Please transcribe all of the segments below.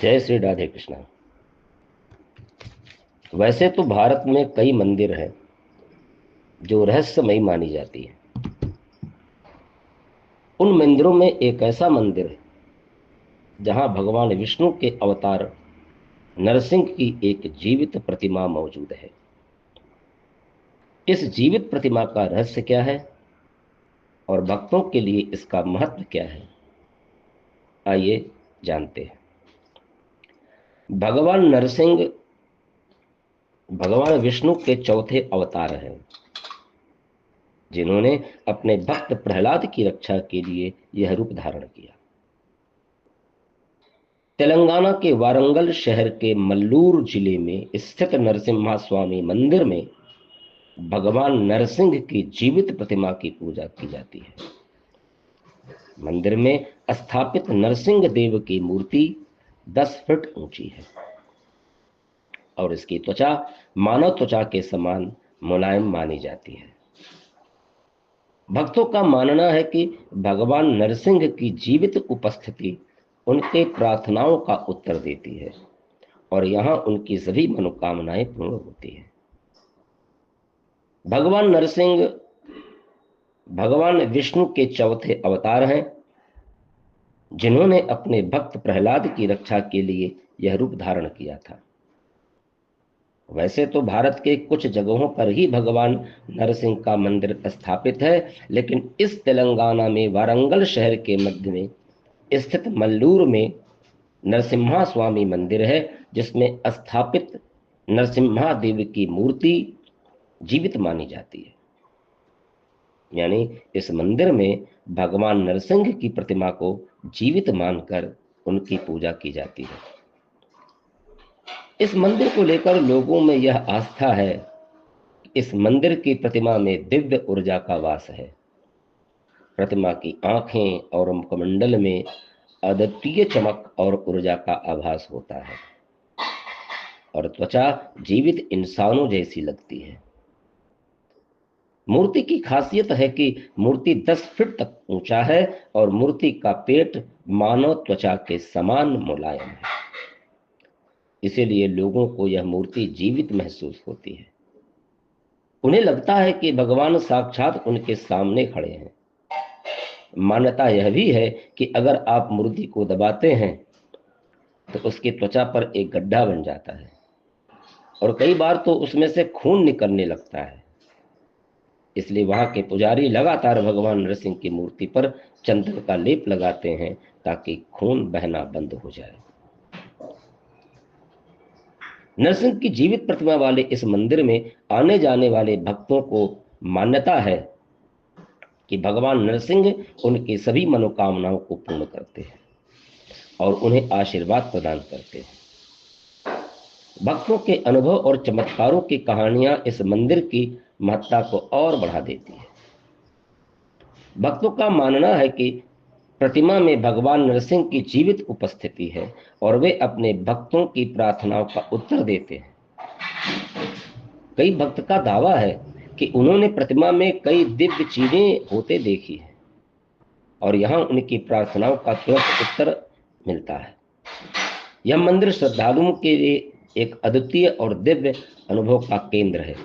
जय श्री राधे कृष्णा। वैसे तो भारत में कई मंदिर हैं जो रहस्यमयी मानी जाती है। उन मंदिरों में एक ऐसा मंदिर है जहां भगवान विष्णु के अवतार नरसिंह की एक जीवित प्रतिमा मौजूद है। इस जीवित प्रतिमा का रहस्य क्या है और भक्तों के लिए इसका महत्व क्या है, आइए जानते हैं। भगवान नरसिंह भगवान विष्णु के चौथे अवतार हैं, जिन्होंने अपने भक्त प्रहलाद की रक्षा के लिए यह रूप धारण किया। तेलंगाना के वारंगल शहर के मल्लूर जिले में स्थित नरसिम्हा स्वामी मंदिर में भगवान नरसिंह की जीवित प्रतिमा की पूजा की जाती है। मंदिर में स्थापित नरसिंह देव की मूर्ति 10 फीट ऊंची है और इसकी त्वचा मानव त्वचा के समान मुलायम मानी जाती है। भक्तों का मानना है कि भगवान नरसिंह की जीवित उपस्थिति उनके प्रार्थनाओं का उत्तर देती है और यहां उनकी सभी मनोकामनाएं पूर्ण होती है। भगवान नरसिंह भगवान विष्णु के चौथे अवतार हैं, जिन्होंने अपने भक्त प्रहलाद की रक्षा के लिए यह रूप धारण किया था। वैसे तो भारत के कुछ जगहों पर ही भगवान नरसिंह का मंदिर स्थापित है, लेकिन इस तेलंगाना में वारंगल शहर के मध्य में स्थित मल्लूर में नरसिम्हा स्वामी मंदिर है, जिसमें स्थापित नरसिम्हा देव की मूर्ति जीवित मानी जाती है। यानी इस मंदिर में भगवान नरसिंह की प्रतिमा को जीवित मानकर उनकी पूजा की जाती है। इस मंदिर को लेकर लोगों में यह आस्था है कि इस मंदिर की प्रतिमा में दिव्य ऊर्जा का वास है। प्रतिमा की आंखें और मुखमंडल में अद्वितीय चमक और ऊर्जा का आभास होता है और त्वचा जीवित इंसानों जैसी लगती है। मूर्ति की खासियत है कि मूर्ति 10 फीट तक ऊंचा है और मूर्ति का पेट मानव त्वचा के समान मुलायम है। इसीलिए लोगों को यह मूर्ति जीवित महसूस होती है। उन्हें लगता है कि भगवान साक्षात उनके सामने खड़े हैं। मान्यता यह भी है कि अगर आप मूर्ति को दबाते हैं तो उसकी त्वचा पर एक गड्ढा बन जाता है और कई बार तो उसमें से खून निकलने लगता है। इसलिए वहां के पुजारी लगातार भगवान नरसिंह की मूर्ति पर चंदन का लेप लगाते हैं ताकि खून बहना बंद हो जाए। नरसिंह की जीवित प्रतिमा वाले इस मंदिर में आने जाने वाले भक्तों को मान्यता है कि भगवान नरसिंह उनकी सभी मनोकामनाओं को पूर्ण करते हैं और उन्हें आशीर्वाद प्रदान करते हैं। भक्तों के अनुभव और चमत्कारों की कहानियां इस मंदिर की महत्ता को और बढ़ा देती है। भक्तों का मानना है कि प्रतिमा में भगवान नरसिंह की जीवित उपस्थिति है और वे अपने भक्तों की प्रार्थनाओं का उत्तर देते हैं। कई भक्त का दावा है कि उन्होंने प्रतिमा में कई दिव्य चीजें होते देखी है और यहां उनकी प्रार्थनाओं का तुरंत उत्तर मिलता है। यह मंदिर श्रद्धालुओं के लिए एक अद्वितीय और दिव्य अनुभव का केंद्र है।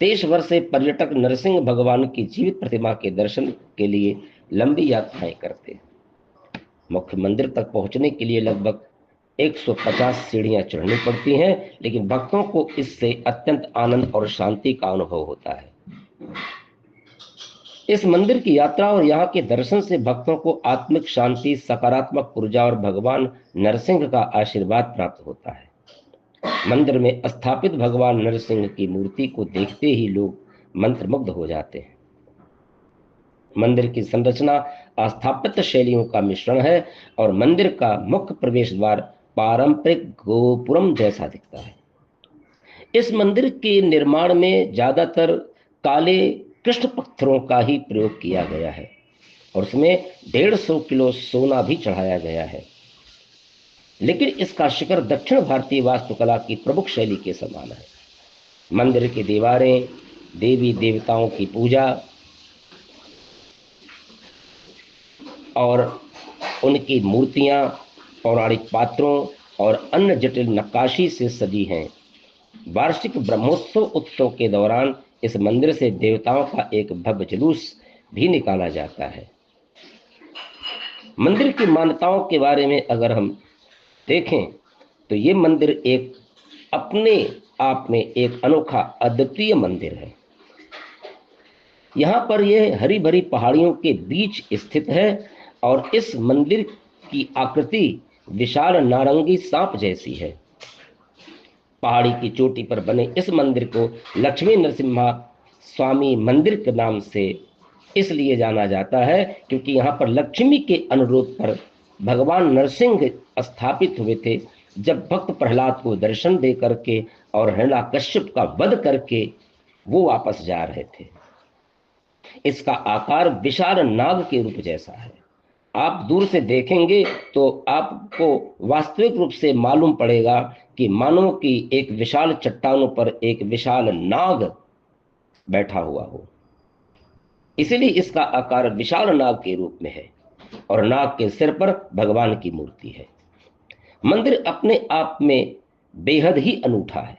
देश भर से पर्यटक नरसिंह भगवान की जीवित प्रतिमा के दर्शन के लिए लंबी यात्राएं करते हैं। मुख्य मंदिर तक पहुंचने के लिए लगभग 150 सीढ़ियां चढ़नी पड़ती हैं, लेकिन भक्तों को इससे अत्यंत आनंद और शांति का अनुभव होता है। इस मंदिर की यात्रा और यहाँ के दर्शन से भक्तों को आत्मिक शांति, सकारात्मक ऊर्जा और भगवान नरसिंह का आशीर्वाद प्राप्त होता है। मंदिर में स्थापित भगवान नरसिंह की मूर्ति को देखते ही लोग मंत्रमुग्ध हो जाते हैं। मंदिर की संरचना स्थापत्य शैलियों का मिश्रण है और मंदिर का मुख्य प्रवेश द्वार पारंपरिक गोपुरम जैसा दिखता है। इस मंदिर के निर्माण में ज्यादातर काले कृष्ण पत्थरों का ही प्रयोग किया गया है और उसमें 150 किलो सोना भी चढ़ाया गया है। लेकिन इसका शिखर दक्षिण भारतीय वास्तुकला की प्रमुख शैली के समान है। मंदिर की दीवारें देवी देवताओं की पूजा और उनकी मूर्तियां पौराणिक पात्रों और अन्य जटिल नक्काशी से सजी हैं। वार्षिक ब्रह्मोत्सव उत्सव के दौरान इस मंदिर से देवताओं का एक भव्य जुलूस भी निकाला जाता है। मंदिर की मान्यताओं के बारे में अगर हम देखें तो ये मंदिर एक अपने आप में एक अनोखा अद्वितीय मंदिर है। यहाँ पर यह हरी भरी पहाड़ियों के बीच स्थित है और इस मंदिर की आकृति विशाल नारंगी सांप जैसी है। पहाड़ी की चोटी पर बने इस मंदिर को लक्ष्मी नरसिम्हा स्वामी मंदिर के नाम से इसलिए जाना जाता है क्योंकि यहाँ पर लक्ष्मी के अनुरोध पर भगवान नरसिंह स्थापित हुए थे, जब भक्त प्रहलाद को दर्शन दे करके और हिरण्याकश्यप का वध करके वो वापस जा रहे थे। इसका आकार विशाल नाग के रूप जैसा है। आप दूर से देखेंगे तो आपको वास्तविक रूप से मालूम पड़ेगा कि मानो कि एक विशाल चट्टानों पर एक विशाल नाग बैठा हुआ हो, इसलिए इसका आकार विशाल नाग के रूप में है और नाग के सिर पर भगवान की मूर्ति है। मंदिर अपने आप में बेहद ही अनूठा है।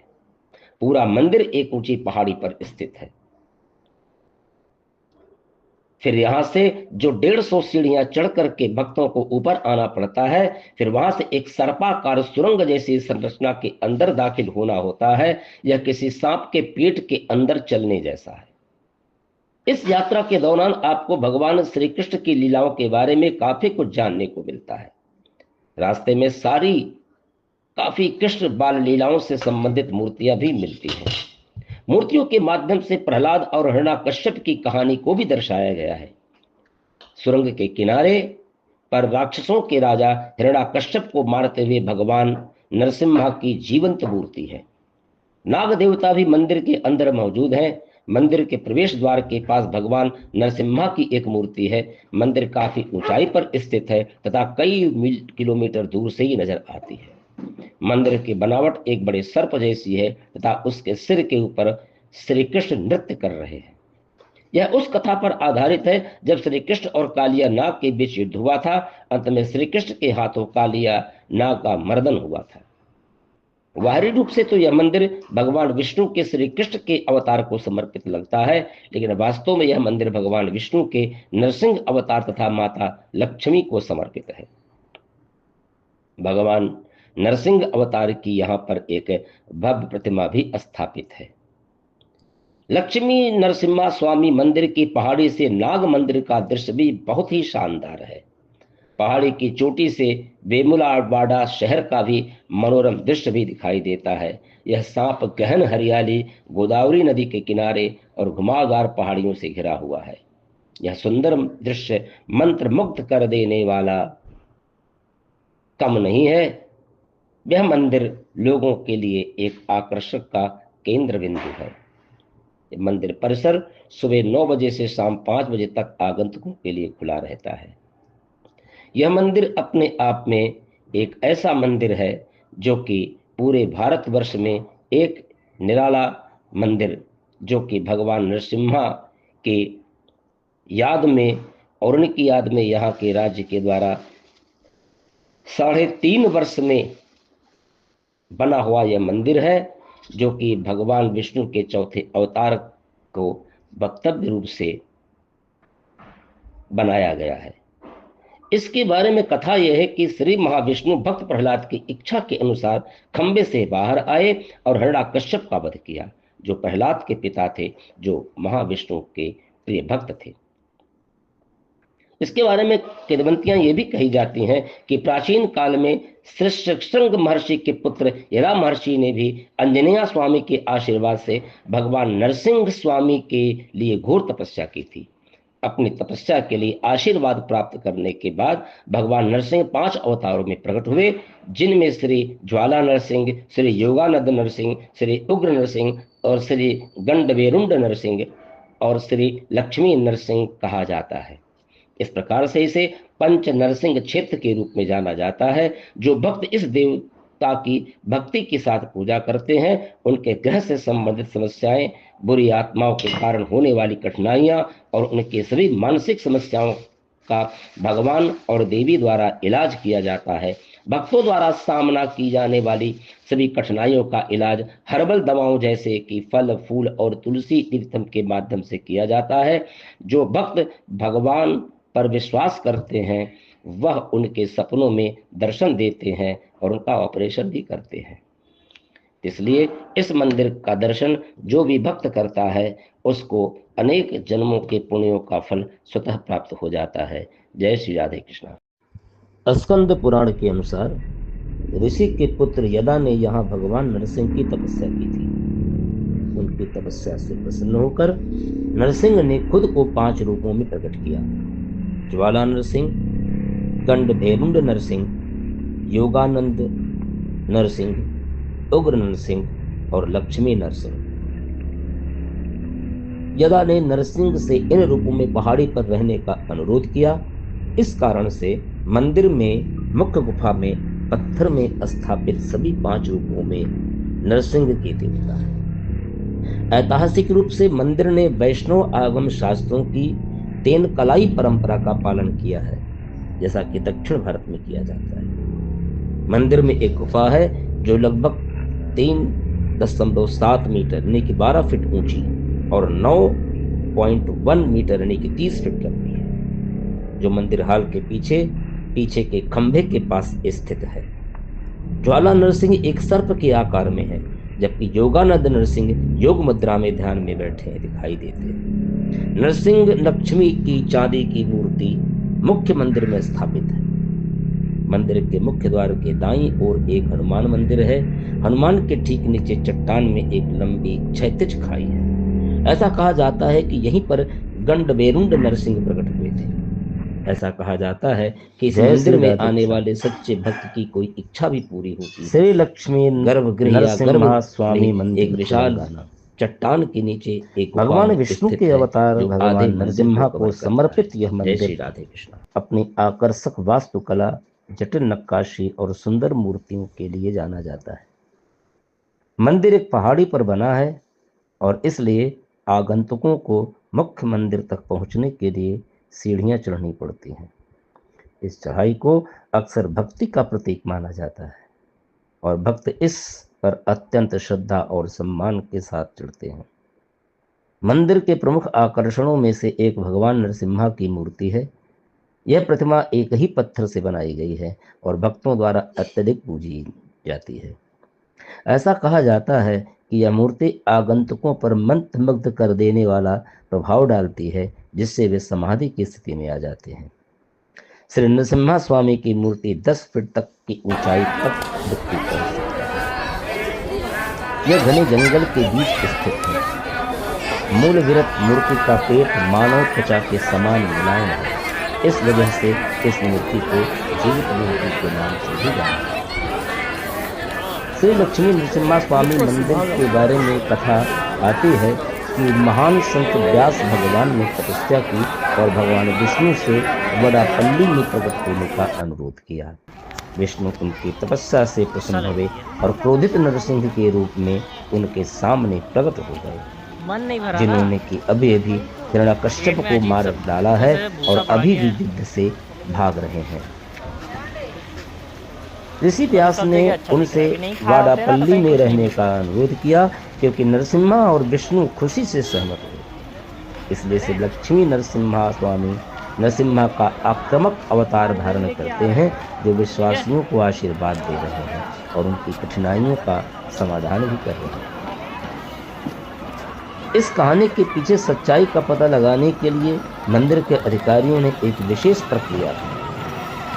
पूरा मंदिर एक ऊंची पहाड़ी पर स्थित है। फिर यहां से जो 150 सीढ़ियां चढ़ करके भक्तों को ऊपर आना पड़ता है, फिर वहां से एक सर्पाकार सुरंग जैसी संरचना के अंदर दाखिल होना होता है। यह किसी सांप के पेट के अंदर चलने जैसा है। इस यात्रा के दौरान आपको भगवान श्री कृष्ण की लीलाओं के बारे में काफी कुछ जानने को मिलता है। रास्ते में काफी कृष्ण बाल लीलाओं से संबंधित मूर्तियां भी मिलती हैं। मूर्तियों के माध्यम से प्रहलाद और हिरण्याकश्यप की कहानी को भी दर्शाया गया है। सुरंग के किनारे पर राक्षसों के राजा हिरण्याकश्यप को मारते हुए भगवान नरसिम्हा की जीवंत मूर्ति है। नाग देवता भी मंदिर के अंदर मौजूद हैं। मंदिर के प्रवेश द्वार के पास भगवान नरसिम्हा की एक मूर्ति है। मंदिर काफी ऊंचाई पर स्थित है तथा कई किलोमीटर दूर से ही नजर आती है। मंदिर की बनावट एक बड़े सर्प जैसी है तथा उसके सिर के ऊपर श्री कृष्ण नृत्य कर रहे हैं। यह उस कथा पर आधारित है जब श्री कृष्ण और कालिया नाग के बीच युद्ध हुआ था। अंत में श्री कृष्ण के हाथों कालिया नाग का मर्दन हुआ था। बाहरी रूप से तो यह मंदिर भगवान विष्णु के श्री कृष्ण के अवतार को समर्पित लगता है, लेकिन वास्तव में यह मंदिर भगवान विष्णु के नरसिंह अवतार तथा माता लक्ष्मी को समर्पित है। भगवान नरसिंह अवतार की यहाँ पर एक भव्य प्रतिमा भी स्थापित है। लक्ष्मी नरसिम्हा स्वामी मंदिर की पहाड़ी से नाग मंदिर का दृश्य भी बहुत ही शानदार है। पहाड़ी की चोटी से वेमुलावाड़ा शहर का भी मनोरम दृश्य भी दिखाई देता है। यह सांप गहन हरियाली, गोदावरी नदी के किनारे और घुमावदार पहाड़ियों से घिरा हुआ है। यह सुंदर दृश्य मंत्रमुग्ध कर देने वाला कम नहीं है। यह मंदिर लोगों के लिए एक आकर्षक का केंद्र बिंदु है। मंदिर परिसर सुबह 9 बजे से शाम 5 बजे तक आगंतुकों के लिए खुला रहता है। यह मंदिर अपने आप में एक ऐसा मंदिर है जो कि पूरे भारतवर्ष में एक निराला मंदिर, जो कि भगवान नरसिम्हा के याद में और उनकी याद में यहाँ के राज्य के द्वारा 3.5 वर्ष में बना हुआ यह मंदिर है, जो कि भगवान विष्णु के चौथे अवतार को वक्तव्य रूप से बनाया गया है। इसके बारे में कथा यह है कि श्री महाविष्णु भक्त प्रहलाद की इच्छा के अनुसार खंबे से बाहर आए और हिरण्याकश्यप का वध किया, जो प्रहलाद के पिता थे, जो महाविष्णु के प्रिय भक्त थे। इसके बारे में किंवदंतियां ये भी कही जाती हैं कि प्राचीन काल में श्रृंग महर्षि के पुत्र यरा महर्षि ने भी अंजनेय स्वामी के आशीर्वाद से भगवान नरसिंह स्वामी के लिए घोर तपस्या की थी। अपनी तपस्या के लिए आशीर्वाद प्राप्त करने के बाद भगवान नरसिंह 5 अवतारों में प्रकट हुए, जिनमें श्री ज्वाला नरसिंह, श्री योगानंद नरसिंह, श्री उग्र नरसिंह और श्री गंडवेरुंड नरसिंह और श्री लक्ष्मी नरसिंह कहा जाता है। इस प्रकार से इसे पंच नरसिंह क्षेत्र के रूप में जाना जाता है। जो भक्त इस देवता की भक्ति के साथ पूजा करते हैं, उनके ग्रह से संबंधित समस्याएं, बुरी आत्माओं के कारण होने वाली कठिनाइयां और उनके सभी मानसिक समस्याओं का भगवान और देवी द्वारा इलाज किया जाता है। भक्तों द्वारा सामना की जाने वाली सभी कठिनाइयों का इलाज हर्बल दवाओं जैसे कि फल फूल और तुलसी तीर्थम के माध्यम से किया जाता है। जो भक्त भगवान पर विश्वास करते हैं वह उनके सपनों में दर्शन देते हैं और उनका ऑपरेशन भी करते हैं। इसलिए इस मंदिर का दर्शन जो भी भक्त करता है उसको अनेक जन्मों के पुण्यों का फल स्वतः प्राप्त हो जाता है। जय श्री राधे कृष्णा। स्कंद पुराण के अनुसार ऋषि के पुत्र यदा ने यहाँ भगवान नरसिंह की तपस्या की थी। उनकी तपस्या से प्रसन्न होकर नरसिंह ने खुद को 5 रूपों में प्रकट किया। ज्वाला नरसिंह, गंड भेरुंड नरसिंह, योगानंद नरसिंह, उग्र नरसिंह और लक्ष्मी नरसिंह। यदा ने नरसिंह से इन रूपों में पहाड़ी पर रहने का अनुरोध किया। इस कारण से मंदिर में मुख्य गुफा में पत्थर में स्थापित सभी 5 रूपों में नरसिंह की देवता है। ऐतिहासिक रूप से मंदिर ने वैष्णव आगम शास्त्रों की 3 कलाई परंपरा का पालन किया है, जैसा कि दक्षिण भारत में किया जाता है। मंदिर में एक गुफा है जो लगभग 3.7 मीटर यानी कि 12 फीट ऊंची और 9.1 मीटर यानी कि 30 फीट लंबी है, जो मंदिर हाल के पीछे के खंभे के पास स्थित है। ज्वाला नरसिंह एक सर्प के आकार में है, जबकि योगानंद नरसिंह योग मुद्रा में ध्यान में बैठे दिखाई देते हैं। नरसिंह लक्ष्मी की चांदी की मूर्ति मुख्य मंदिर में स्थापित है। मंदिर के मुख्य द्वार के दाईं ओर एक हनुमान मंदिर है। हनुमान के ठीक नीचे चट्टान में एक लंबी क्षैतिज खाई है। ऐसा कहा जाता है कि यहीं पर गंडबेरुंड नरसिंह प्रकट हुए थे। ऐसा कहा जाता है कि इस मंदिर में आने वाले सच्चे भक्त की कोई इच्छा भी पूरी होती है। श्री लक्ष्मी गर्भगृह नरसिम्हा स्वामी मंदिर एक विशाल चट्टान के नीचे एक भगवान विष्णु के अवतार भगवान नरसिम्हा को समर्पित यह मंदिर राधे कृष्ण अपनी आकर्षक वास्तुकला, जटिल नक्काशी और सुंदर मूर्तियों के लिए जाना जाता है। मंदिर एक पहाड़ी पर बना है और इसलिए आगंतुकों को मुख्य मंदिर तक पहुंचने के लिए सीढ़ियां चढ़नी पड़ती हैं। इस चढ़ाई को अक्सर भक्ति का प्रतीक माना जाता है और भक्त इस पर अत्यंत श्रद्धा और सम्मान के साथ चढ़ते हैं। मंदिर के प्रमुख आकर्षणों में से एक भगवान नरसिम्हा की मूर्ति है। यह प्रतिमा एक ही पत्थर से बनाई गई है और भक्तों द्वारा अत्यधिक पूजी जाती है। ऐसा कहा जाता है कि यह मूर्ति आगंतुकों पर मंत्रमुग्ध कर देने वाला प्रभाव डालती है, जिससे वे समाधि की स्थिति में आ जाते हैं। श्री नरसिम्हा स्वामी की मूर्ति 10 फीट तक की ऊंचाई तक दिखती है। यह घने जंगल के बीच स्थित है। मूल विरत मूर्ति का पेट मानव त्वचा के समान मुलायम है। इस वजह से इस मूर्ति को जीवित मूर्ति के नाम से भी जाना जाता है। श्री लक्ष्मी नरसिम्हा स्वामी मंदिर के बारे में कथा आती है कि महान संत व्यास भगवान ने तपस्या की और भगवान विष्णु से वडापल्ली में प्रकट होने का अनुरोध किया। विष्णु उनकी तपस्या से प्रसन्न हुए और क्रोधित नरसिंह के रूप में उनके सामने प्रकट हो गए, जिन्होंने कि अभी हिरण्यकश्यप को मार डाला है और अभी भी युद्ध से भाग रहे हैं। ऋषि व्यास ने उनसे वाडापल्ली में रहने का अनुरोध किया, क्योंकि नरसिम्हा और विष्णु खुशी से सहमत हुए। इसलिए से लक्ष्मी नरसिम्हा स्वामी नरसिम्हा का आक्रामक अवतार धारण करते हैं, जो विश्वासियों को आशीर्वाद दे रहे हैं और उनकी कठिनाइयों का समाधान भी कर रहे हैं। इस कहानी के पीछे सच्चाई का पता लगाने के लिए मंदिर के अधिकारियों ने एक विशेष प्रक्रिया की।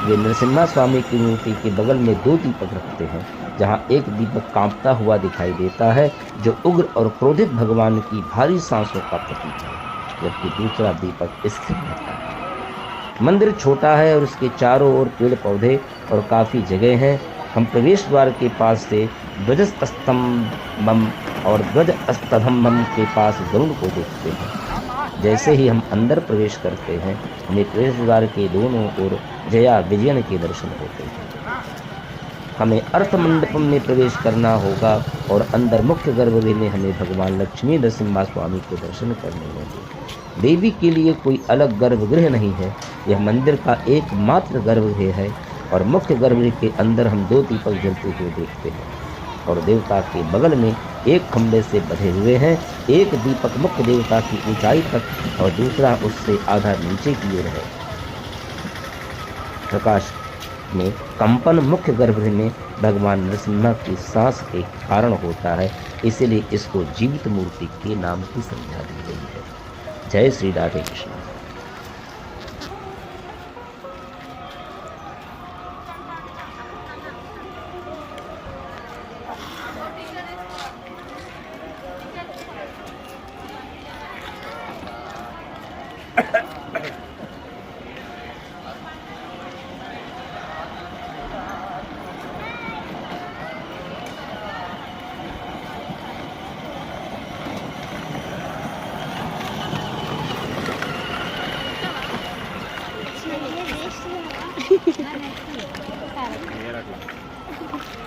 वे नरसिम्हा स्वामी की मूर्ति के बगल में 2 दीपक रखते हैं, जहां एक दीपक कांपता हुआ दिखाई देता है, जो उग्र और क्रोधित भगवान की भारी सांसों का प्रतीक है, जबकि दूसरा दीपक स्थिर रहता है। मंदिर छोटा है और उसके चारों ओर पेड़ पौधे और काफ़ी जगह है। हम प्रवेश द्वार के पास से ध्वजस्तंभम और ध्वजस्तंभम के पास गरुड़ को देखते हैं। जैसे ही हम अंदर प्रवेश करते हैं, हमें प्रवेश द्वार के दोनों ओर जया विजयन के दर्शन होते हैं। हमें अर्थ मंडप में प्रवेश करना होगा और अंदर मुख्य गर्भगृह में हमें भगवान लक्ष्मी नरसिम्हा स्वामी के दर्शन करने होंगे। देवी के लिए कोई अलग गर्भगृह नहीं है, यह मंदिर का एकमात्र गर्भगृह है और मुख्य गर्भगृह के अंदर हम 2 दीपक जलते हुए देखते हैं और देवता के बगल में एक खंभे से बंधे हुए हैं। एक दीपक मुख्य देवता की ऊंचाई तक और दूसरा उससे आधा नीचे की ओर है। प्रकाश में कंपन मुख्य गर्भगृह में भगवान नरसिम्हा की सांस के कारण होता है, इसलिए इसको जीवित मूर्ति के नाम की संज्ञा दी गई है। जय श्री राधे कृष्ण। ये रख लो।